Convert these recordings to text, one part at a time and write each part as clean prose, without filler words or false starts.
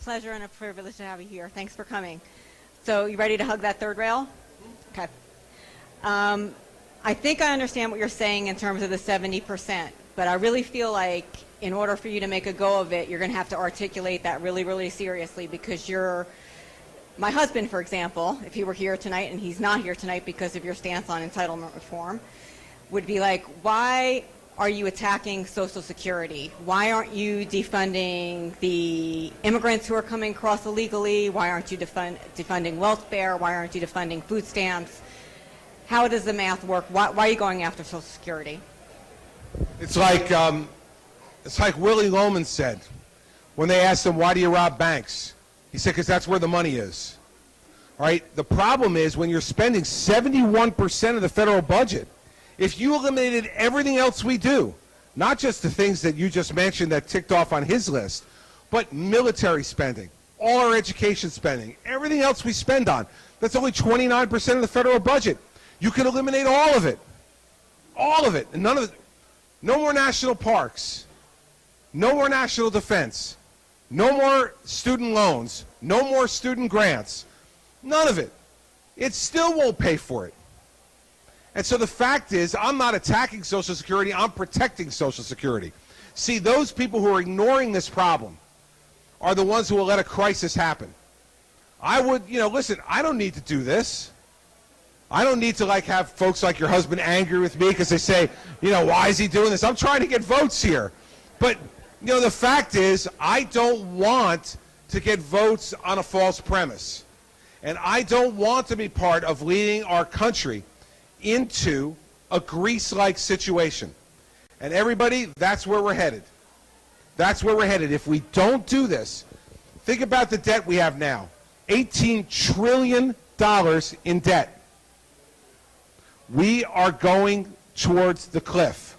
pleasure and a privilege to have you here. Thanks for coming. So you ready to hug that third rail? Okay. I think I understand what you're saying in terms of the 70%, but I really feel like in order for you to make a go of it, you're going to have to articulate that really, really seriously, because my husband, for example, if he were here tonight, and he's not here tonight because of your stance on entitlement reform, would be like, why are you attacking Social Security? Why aren't you defunding the immigrants who are coming across illegally? Why aren't you defunding welfare? Why aren't you defunding food stamps? How does the math work? Why are you going after Social Security? It's like Willie Loman said when they asked him, why do you rob banks? He said, because that's where the money is. All right? The problem is when you're spending 71% of the federal budget, if you eliminated everything else we do, not just the things that you just mentioned that ticked off on his list, but military spending, all our education spending, everything else we spend on, that's only 29% of the federal budget. You can eliminate all of it. All of it. And none of it. No more national parks. No more national defense. No more student loans. No more student grants. None of it. It still won't pay for it. And so the fact is, I'm not attacking Social Security, I'm protecting Social Security. See, those people who are ignoring this problem are the ones who will let a crisis happen. I would, listen, I don't need to do this. I don't need to have folks like your husband angry with me because they say, why is he doing this? I'm trying to get votes here. But, the fact is, I don't want to get votes on a false premise. And I don't want to be part of leading our country into a Greece-like situation. And everybody, that's where we're headed. That's where we're headed. If we don't do this, think about the debt we have now. $18 trillion in debt. We are going towards the cliff.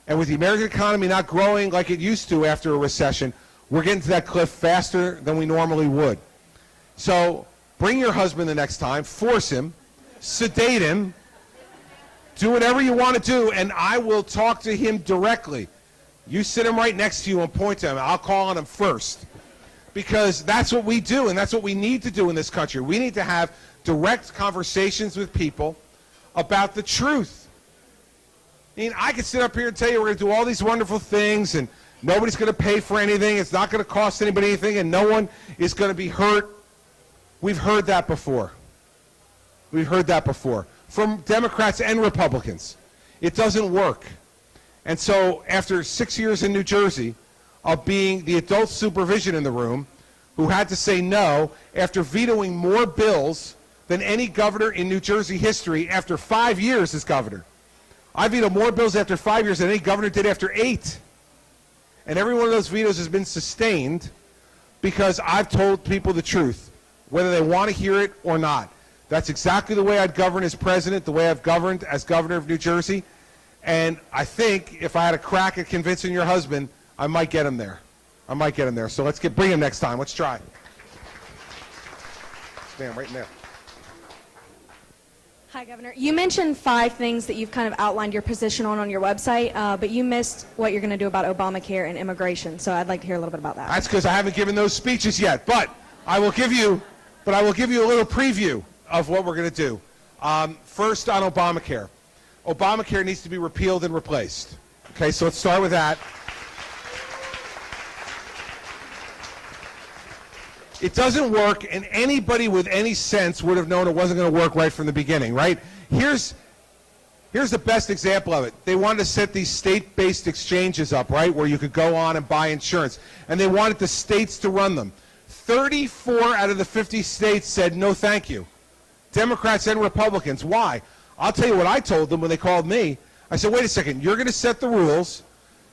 And with the American economy not growing like it used to after a recession, we're getting to that cliff faster than we normally would. So bring your husband the next time, force him, sedate him, do whatever you want to do, and I will talk to him directly. You sit him right next to you and point to him. I'll call on him first. Because that's what we do, and that's what we need to do in this country. We need to have direct conversations with people about the truth. I could sit up here and tell you we're going to do all these wonderful things, and nobody's going to pay for anything, it's not going to cost anybody anything, and no one is going to be hurt. We've heard that before. We've heard that before from Democrats and Republicans. It doesn't work. And so after 6 years in New Jersey of being the adult supervision in the room who had to say no after vetoing more bills than any governor in New Jersey history after 5 years as governor. I vetoed more bills after 5 years than any governor did after 8. And every one of those vetoes has been sustained because I've told people the truth, whether they want to hear it or not. That's exactly the way I'd govern as president, the way I've governed as governor of New Jersey. And I think if I had a crack at convincing your husband, I might get him there. I might get him there. So bring him next time. Let's try. Stand right in there. Hi, Governor. You mentioned 5 things that you've kind of outlined your position on your website, but you missed what you're going to do about Obamacare and immigration. So I'd like to hear a little bit about that. That's because I haven't given those speeches yet. But I will give you a little preview of what we're going to do. First on Obamacare. Obamacare needs to be repealed and replaced. Okay, so let's start with that. It doesn't work, and anybody with any sense would have known it wasn't going to work right from the beginning, right? Here's the best example of it. They wanted to set these state-based exchanges up, right, where you could go on and buy insurance, and they wanted the states to run them. 34 out of the 50 states said no thank you. Democrats and Republicans. Why? I'll tell you what I told them when they called me. I said, wait a second, you're going to set the rules,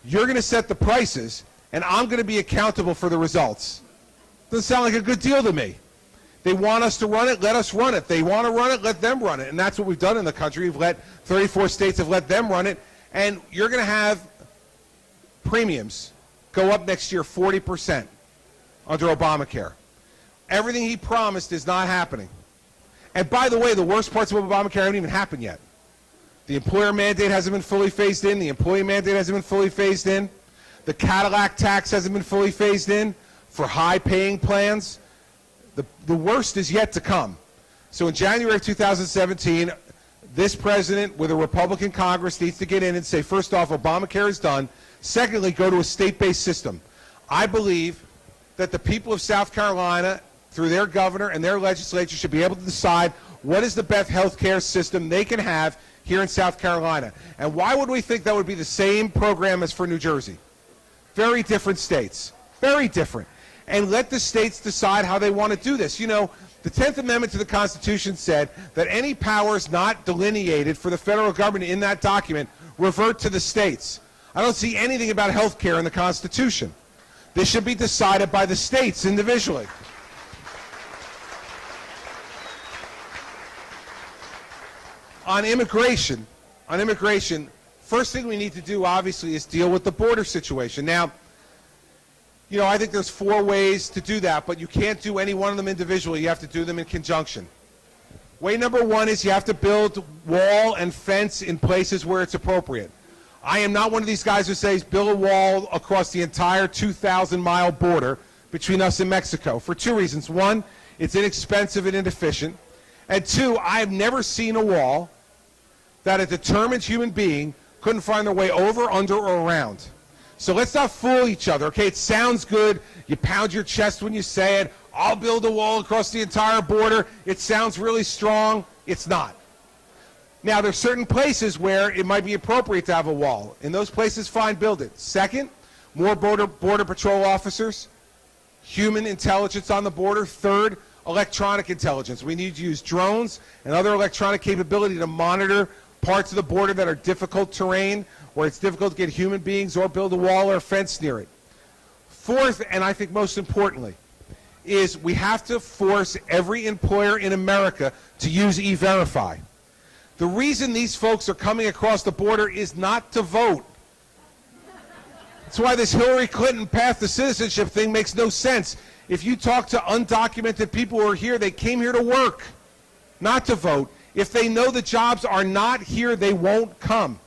you're going to set the prices, and I'm going to be accountable for the results. Doesn't sound like a good deal to me. They want us to run it, let us run it. They want to run it, let them run it. And that's what we've done in the country. We've let 34 states have let them run it. And you're going to have premiums go up next year 40% under Obamacare. Everything he promised is not happening. And by the way, the worst parts of Obamacare haven't even happened yet. The employer mandate hasn't been fully phased in. The employee mandate hasn't been fully phased in. The Cadillac tax hasn't been fully phased in. for high-paying plans, the worst is yet to come. So in January of 2017, this president with a Republican Congress needs to get in and say, first off, Obamacare is done. Secondly, go to a state-based system. I believe that the people of South Carolina, through their governor and their legislature, should be able to decide what is the best health care system they can have here in South Carolina. And why would we think that would be the same program as for New Jersey? Very different states. Very different. And let the states decide how they want to do this. You know, the 10th Amendment to the Constitution said that any powers not delineated for the federal government in that document revert to the states. I don't see anything about health care in the Constitution. This should be decided by the states individually. On immigration, first thing we need to do, obviously, is deal with the border situation. Now, you know, I think there's 4 ways to do that, but you can't do any one of them individually. You have to do them in conjunction. Way number 1 is you have to build wall and fence in places where it's appropriate. I am not one of these guys who says build a wall across the entire 2,000-mile border between us and Mexico for 2 reasons. 1, it's inexpensive and inefficient. And 2, I have never seen a wall that a determined human being couldn't find their way over, under, or around. So let's not fool each other, okay? It sounds good. You pound your chest when you say it. I'll build a wall across the entire border. It sounds really strong. It's not. Now, there's certain places where it might be appropriate to have a wall. In those places, fine, build it. Second, more border patrol officers, human intelligence on the border. Third, electronic intelligence. We need to use drones and other electronic capability to monitor parts of the border that are difficult terrain, where it's difficult to get human beings or build a wall or a fence near it. Fourth, and I think most importantly, is we have to force every employer in America to use E-Verify. The reason these folks are coming across the border is not to vote. That's why this Hillary Clinton path to citizenship thing makes no sense. If you talk to undocumented people who are here, they came here to work, not to vote. If they know the jobs are not here, they won't come.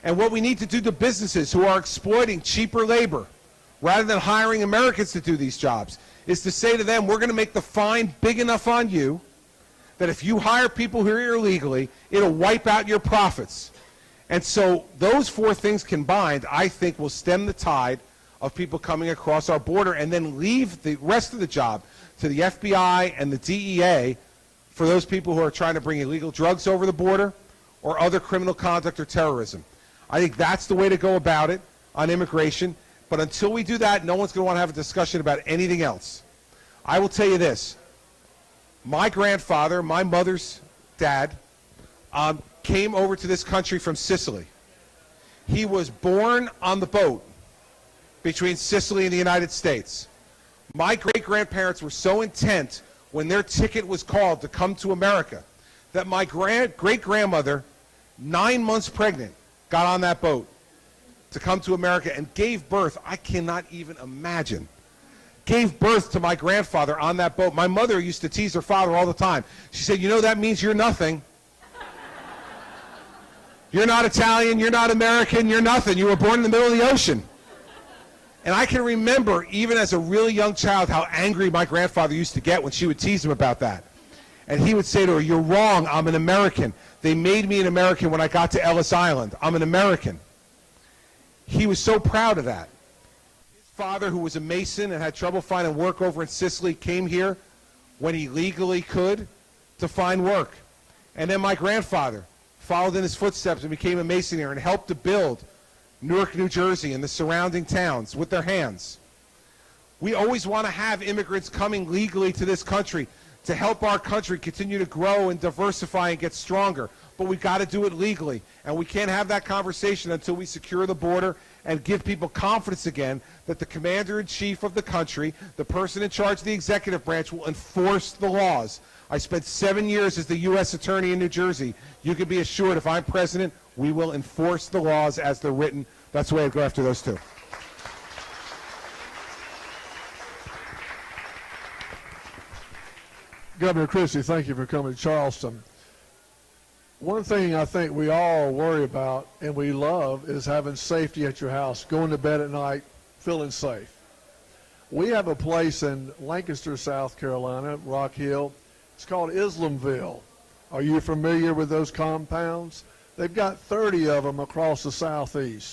And what we need to do to businesses who are exploiting cheaper labor, rather than hiring Americans to do these jobs, is to say to them, we're going to make the fine big enough on you that if you hire people here illegally, it'll wipe out your profits. And so those 4 things combined, I think, will stem the tide of people coming across our border and then leave the rest of the job to the FBI and the DEA for those people who are trying to bring illegal drugs over the border or other criminal conduct or terrorism. I think that's the way to go about it on immigration. But until we do that, no one's going to want to have a discussion about anything else. I will tell you this. My grandfather, my mother's dad, came over to this country from Sicily. He was born on the boat between Sicily and the United States. My great-grandparents were so intent when their ticket was called to come to America that my great-grandmother, 9 months pregnant, got on that boat to come to America and gave birth, I cannot even imagine, gave birth to my grandfather on that boat. My mother used to tease her father all the time. She said, you know, that means you're nothing. You're not Italian, you're not American, you're nothing. You were born in the middle of the ocean. And I can remember, even as a really young child, how angry my grandfather used to get when she would tease him about that. And he would say to her, you're wrong, I'm an American. They made me an American when I got to Ellis Island. I'm an American. He was so proud of that. His father, who was a mason and had trouble finding work over in Sicily, came here when he legally could to find work. And then my grandfather followed in his footsteps and became a mason here and helped to build Newark, New Jersey, and the surrounding towns with their hands. We always want to have immigrants coming legally to this country to help our country continue to grow and diversify and get stronger. But we've got to do it legally. And we can't have that conversation until we secure the border and give people confidence again that the commander-in-chief of the country, the person in charge of the executive branch, will enforce the laws. I spent 7 years as the U.S. Attorney in New Jersey. You can be assured if I'm president, we will enforce the laws as they're written. That's the way I'd go after those 2. Governor Christie, thank you for coming to Charleston. One thing I think we all worry about and we love is having safety at your house, going to bed at night feeling safe. We have a place in Lancaster, South Carolina, Rock Hill. It's called Islamville. Are you familiar with those compounds? They've got 30 of them across the southeast.